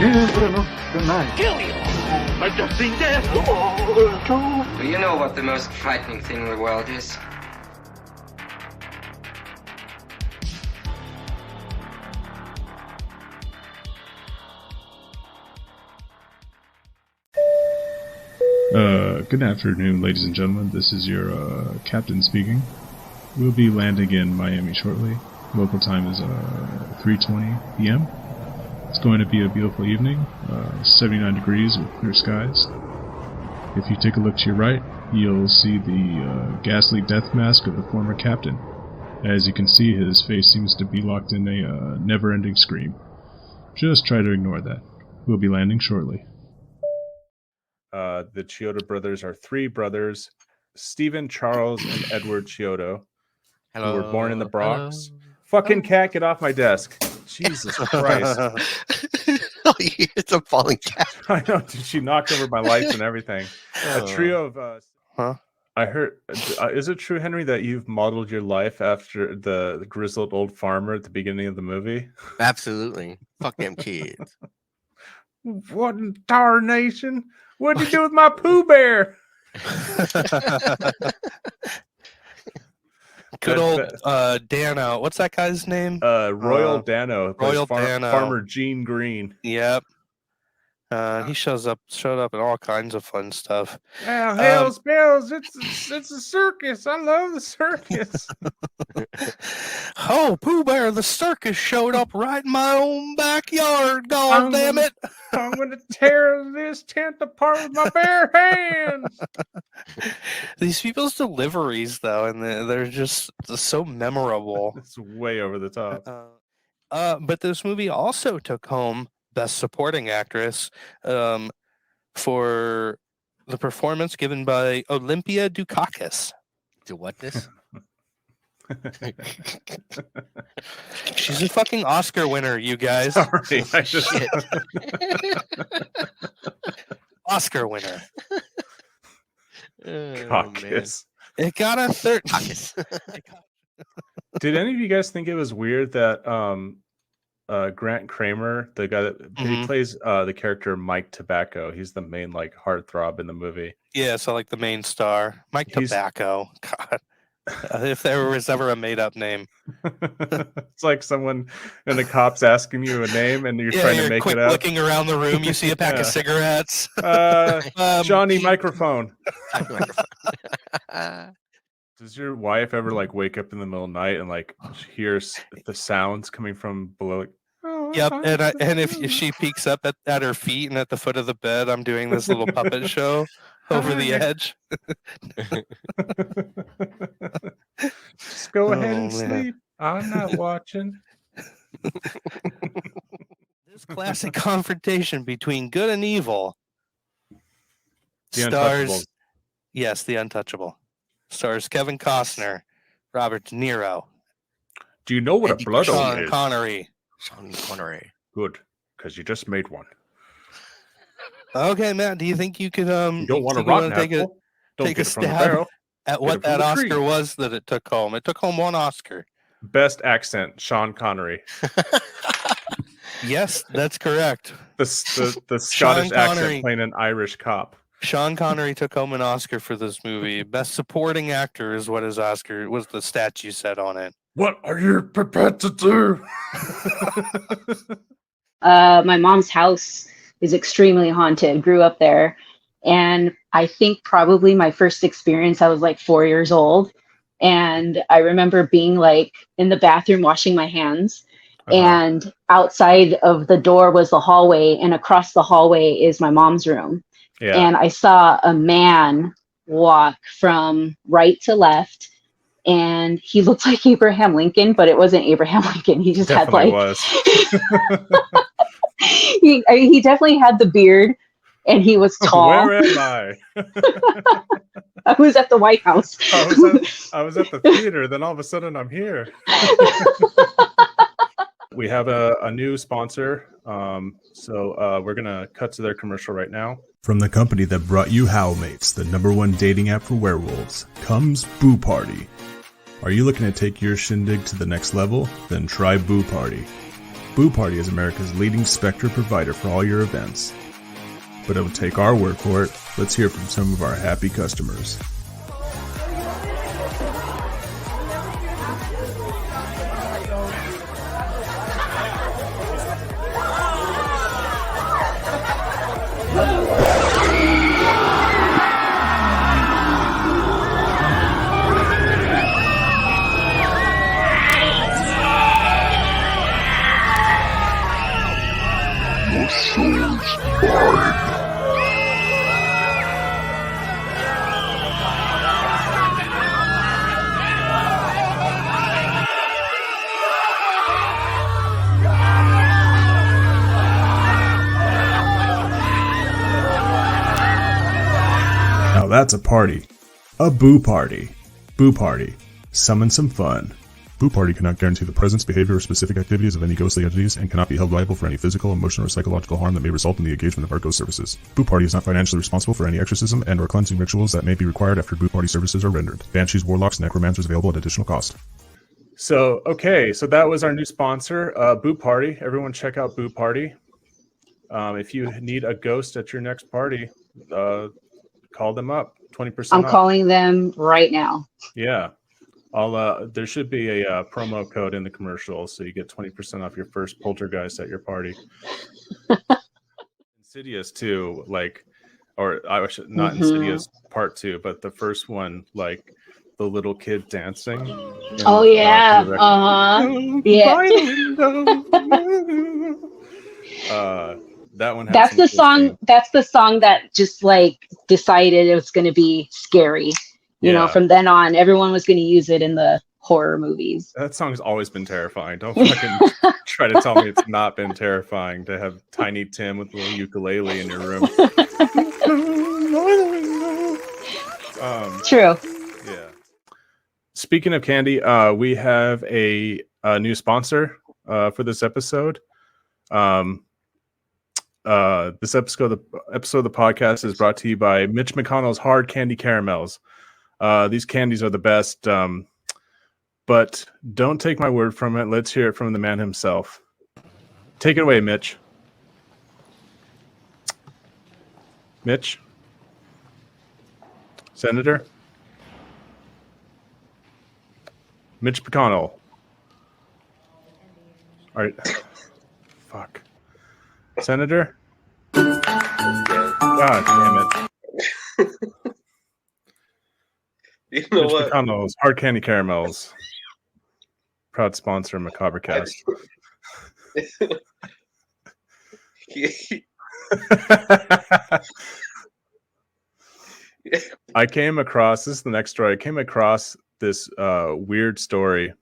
Children of the night. Kill you! I just seen death. Do you know what the most frightening thing in the world is? Good afternoon, ladies and gentlemen. This is your captain speaking. We'll be landing in Miami shortly. Local time is 3:20 p.m. It's going to be a beautiful evening, 79 degrees with clear skies. If you take a look to your right, you'll see the ghastly death mask of the former captain. As you can see, his face seems to be locked in a never-ending scream. Just try to ignore that. We'll be landing shortly. The Chiodo brothers are three brothers, Stephen, Charles, and Edward Chiodo, who were born in the Bronx. Fucking cat, get off my desk. Jesus Christ. Oh, it's a falling cat. I know, dude, she knocked over my lights and everything. A trio of... I heard... is it true, Henry, that you've modeled your life after the grizzled old farmer at the beginning of the movie? Absolutely. Fuck them kids. What in tarnation? What'd you do with my Pooh Bear? Good old Dano. What's that guy's name? Royal Dano. Royal Dano. Farmer Gene Green. Yep. He showed up in all kinds of fun stuff. Well, hell's bells! It's a circus. I love the circus. Oh, Pooh Bear, the circus showed up right in my own backyard. God damn it! I'm gonna tear this tent apart with my bare hands. These people's deliveries, though, and they're just so memorable. It's way over the top. But this movie also took home Best Supporting Actress for the performance given by Olympia Dukakis. Do what this? She's a fucking Oscar winner, you guys. Sorry, I just... Oscar winner. Caucus. It got a third. Did any of you guys think it was weird that Grant Kramer, the guy that he plays the character Mike Tobacco, he's the main like heartthrob in the movie. Yeah, so like the main star, Mike Tobacco. God, if there was ever a made-up name, it's like someone and the cops asking you a name and you're trying to make it up. Looking around the room, you see a pack of cigarettes. Johnny Microphone. Does your wife ever like wake up in the middle of the night and like hears the sounds coming from below? Like, oh, yep, and if she peeks up at her feet and at the foot of the bed, I'm doing this little puppet show over the edge. Just go ahead and sleep. I'm not watching. This classic confrontation between good and evil Untouchables. Yes, The Untouchable. Stars Kevin Costner, Robert De Niro. Do you know what a blood oath is? Sean Connery. Good, because you just made one. Okay, Matt. Do you think you could you don't want to rotten apple? Take a stab at what that Oscar was that it took home? It took home one Oscar. Best accent, Sean Connery. Yes, that's correct. The Scottish accent playing an Irish cop. Sean Connery took home an Oscar for this movie. Best Supporting Actor is what his Oscar was. The stat you said on it. What are you prepared to do? My mom's house is extremely haunted. Grew up there, and I think probably my first experience, I was like 4 years old, and I remember being like in the bathroom washing my hands. And outside of the door was the hallway, and across the hallway is my mom's room. Yeah. And I saw a man walk from right to left, and he looked like Abraham Lincoln, but it wasn't Abraham Lincoln. He just definitely had like was. he definitely had the beard, and he was tall. Where am I? I was at the White House. I was at the theater. Then all of a sudden, I'm here. We have a new sponsor, so we're gonna cut to their commercial right now. From the company that brought you Howlmates, the #1 dating app for werewolves, comes Boo Party. Are you looking to take your shindig to the next level? Then try Boo Party. Boo Party is America's leading Spectre provider for all your events. But don't take our word for it. Let's hear from some of our happy customers. Now that's a party. A Boo Party. Boo Party. Summon some fun. Boo Party cannot guarantee the presence, behavior, or specific activities of any ghostly entities and cannot be held liable for any physical, emotional, or psychological harm that may result in the engagement of our ghost services. Boo Party is not financially responsible for any exorcism and or cleansing rituals that may be required after Boo Party services are rendered. Banshees, Warlocks, and Necromancers available at additional cost. So that was our new sponsor, Boo Party. Everyone check out Boo Party. If you need a ghost at your next party, call them up. 20% I'm off. calling them right now. Yeah. There should be a promo code in the commercial, so you get 20% off your first poltergeist at your party. Insidious 2, not Insidious Part 2, but the first one, like the little kid dancing. Oh yeah, yeah. That one. That's the song. That's the song that just like decided it was going to be scary. You know, from then on, everyone was going to use it in the horror movies. That song's always been terrifying. Don't fucking try to tell me it's not been terrifying to have Tiny Tim with a little ukulele in your room. True. Yeah. Speaking of candy, we have a new sponsor for this episode. This episode of the podcast is brought to you by Mitch McConnell's Hard Candy Caramels. These candies are the best, but don't take my word from it. Let's hear it from the man himself. Take it away, Mitch. Mitch? Senator? Mitch McConnell. All right. Fuck. Senator? God damn it. You know Mitch what? McConnell's Hard Candy Caramels. Proud sponsor of Macabrecast. I came across, this is the next story. I came across this weird story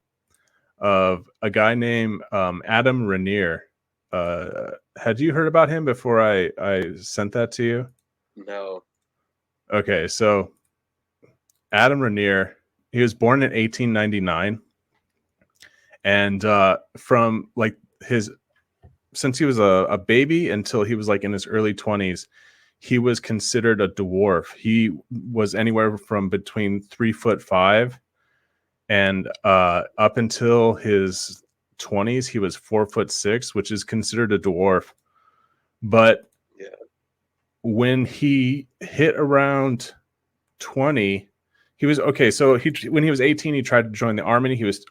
of a guy named Adam Rainier. Had you heard about him before I sent that to you? No. Okay, so Adam Rainier, he was born in 1899, and from like since he was a baby until he was like in his early 20s, he was considered a dwarf. He was anywhere from between 3'5" and up until his 20s, he was 4'6", which is considered a dwarf. But when he hit around 20, he was okay. So when he was 18, he tried to join the army. He was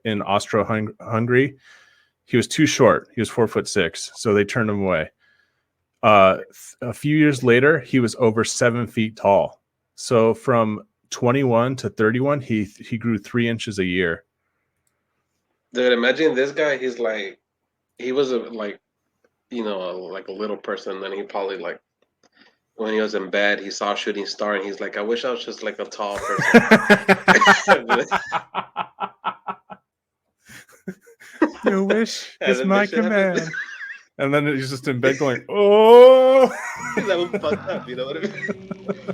in Austro-Hungary. He was too short. He was 4'6", so they turned him away. A few years later, he was over 7 feet tall. So from 21 to 31, he grew 3 inches a year. Dude, imagine this guy. He's like, he was a little person. Then he probably like, when he was in bed, he saw a shooting star, and he's like, I wish I was just like a tall person. Your wish is my command. And then he's just in bed going, oh. That was fucked up, you know what I mean?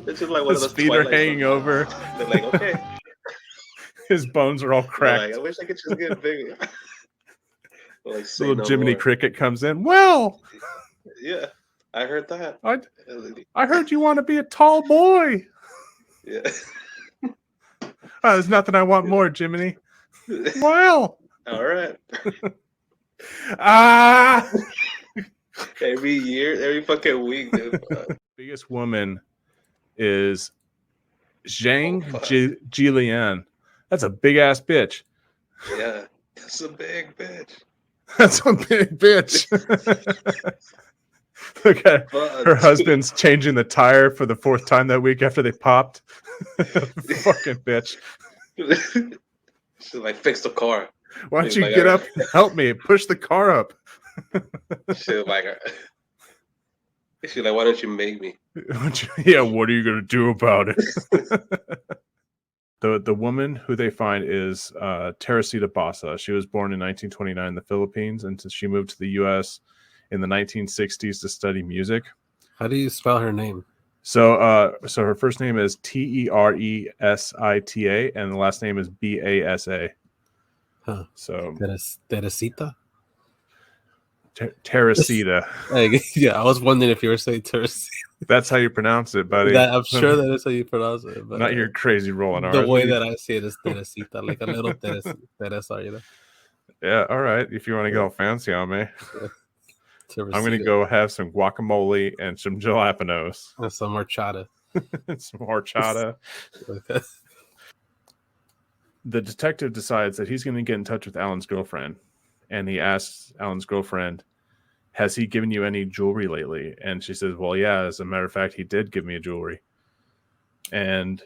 It's just like one his of those feet are hanging over. They're like, okay. His bones are all cracked. Like, I wish I could just get bigger. Like, little Jiminy Cricket comes in. Well, yeah, I heard that. I heard you want to be a tall boy. Yeah. There's nothing I want more, Jiminy. Well. All right. Ah! Every year, every fucking week, dude. Biggest woman is Zhang Oh, fuck. Jilian. That's a big ass bitch. Yeah, that's a big bitch. That's a big bitch. Look at her husband's changing the tire for the 4th time that week after they popped. Fucking bitch. She's like, fix the car. Why don't He's you like, get "All up and help me? Push the car up. She's like, why don't you make me? Yeah, what are you gonna do about it? The woman who they find is Teresita Basa. She was born in 1929 in the Philippines, and she moved to the U.S. in the 1960s to study music. How do you spell her name? So her first name is Teresita, and the last name is Basa. Huh. So Teresita? Teresita. Yeah, I was wondering if you were saying Teresita. That's how you pronounce it, buddy. I'm sure that is how you pronounce it. But not your crazy rolling R. The way that I see it is Teresita, like a little Teresa, you know? Yeah, all right. If you want to get all fancy on me. Teresita. I'm going to go have some guacamole and some jalapenos. And some horchata. Some horchata. Okay. The detective decides that he's going to get in touch with Alan's girlfriend. And he asks Alan's girlfriend, has he given you any jewelry lately? And she says, well, yeah, as a matter of fact, he did give me a jewelry. And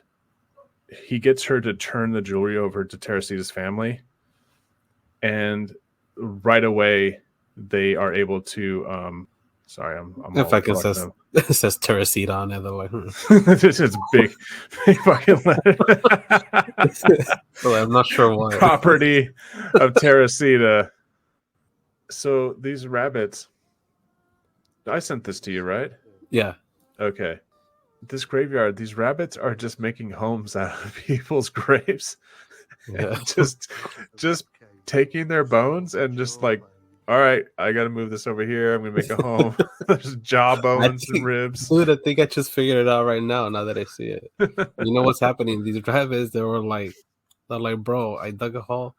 he gets her to turn the jewelry over to Teresita's family. And right away, they are able to... sorry, I'm in fact, it says Teresita on it. Like, this is big fucking letter. Well, I'm not sure why. Property of Teresita. So these rabbits, I sent this to you, right? Yeah. Okay. This graveyard, these rabbits are just making homes out of people's graves. Yeah. just taking their bones and just like, all right, I got to move this over here. I'm going to make a home. There's jaw bones and ribs. Dude, I think I just figured it out right now that I see it. You know what's happening? These rabbits, they're like, bro, I dug a hole.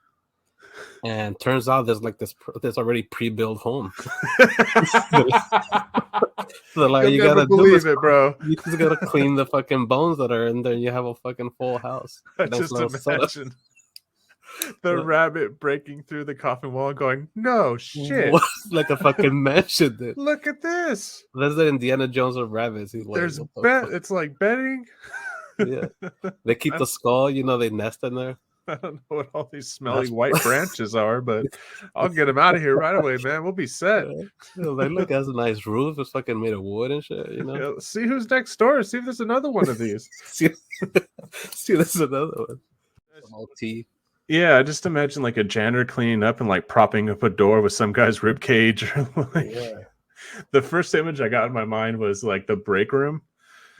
And turns out there's like this already pre-built home. So like, you gotta believe it, bro. You just gotta clean the fucking bones that are in there, and you have a fucking full house. I just imagine the rabbit breaking through the coffin wall, going, "No shit!" Like a fucking mansion. Dude. Look at this. That's the Indiana Jones of rabbits. He's like, there's it's like bedding. Yeah, they keep the skull. You know, they nest in there. I don't know what all these smelly white branches are, but I'll get them out of here right away, man. We'll be set. Like, look, has a nice roof. It's fucking made of wood and shit, you know? Yeah, see who's next door. See if there's another one of these. see, there's another one. OT. Yeah, I just imagine like a janitor cleaning up and like propping up a door with some guy's rib cage. The first image I got in my mind was like the break room.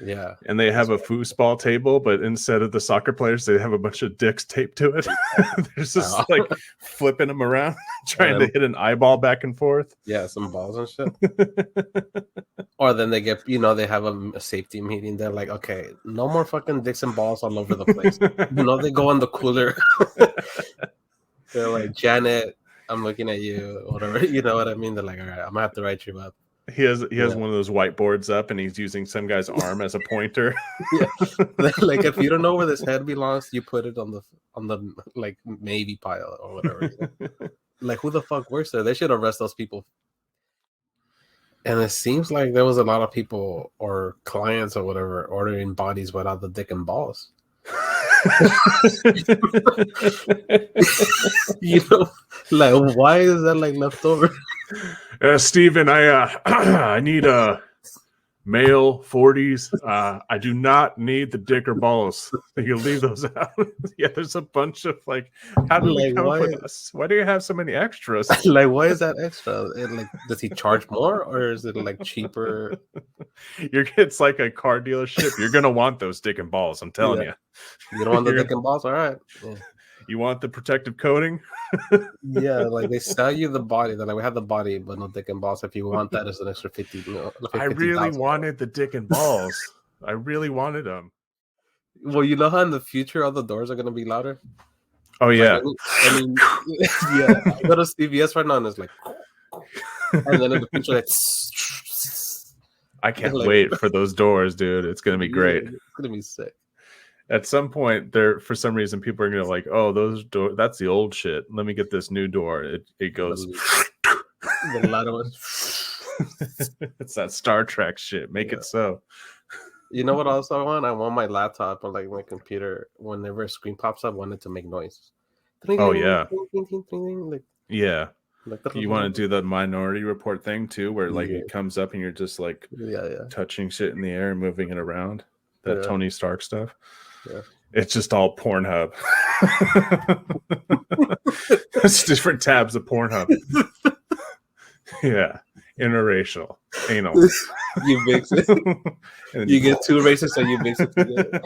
Yeah. And they have a foosball table, but instead of the soccer players, they have a bunch of dicks taped to it. They're just like flipping them around, trying to hit an eyeball back and forth. Yeah, some balls and shit. Or then they get, they have a safety meeting. They're like, okay, no more fucking dicks and balls all over the place. They go on the cooler. They're like, Janet, I'm looking at you, whatever. You know what I mean? They're like, all right, I'm gonna have to write you up. He has one of those whiteboards up, and he's using some guy's arm as a pointer. Yeah. Like, if you don't know where this head belongs, you put it on the like maybe pile or whatever. Like, who the fuck works there? They should arrest those people. And it seems like there was a lot of people or clients or whatever ordering bodies without the dick and balls. Like, why is that like left over? Steven, I need a male 40s. I do not need the dick or balls. You leave those out. Yeah, there's a bunch of like, how do we come up with this? Why do you have so many extras? Like, why is that extra? Like, does he charge more, or is it like cheaper? It's like a car dealership. You're gonna want those dick and balls. I'm telling you. You don't want the dick and balls, all right. Yeah. You want the protective coating? Yeah, like they sell you the body. They're like, we have the body, but no dick and balls. If you want that, it's an extra 50. I really wanted the dick and balls. I really wanted them. Well, you know how in the future all the doors are gonna be louder. Oh yeah. I mean, yeah. I go to CVS right now and it's like, and then in the future, like, I can't like, wait for those doors, dude. It's gonna be great. It's gonna be sick. At some point, there for some reason people are gonna like, oh, those door. That's the old shit. Let me get this new door. It goes. The ladder was. It's that Star Trek shit. Make it so. You know what else I want? I want my laptop or like my computer. Whenever a screen pops up, I want it to make noise. Oh yeah. Like, Yeah. like You want to do the Minority Report thing too, where like it comes up and you're just like touching shit in the air and moving it around. That Tony Stark stuff. Yeah. It's just all Pornhub. It's different tabs of Pornhub. Yeah. Interracial. Anal. You mix it. You get two races and you mix it together.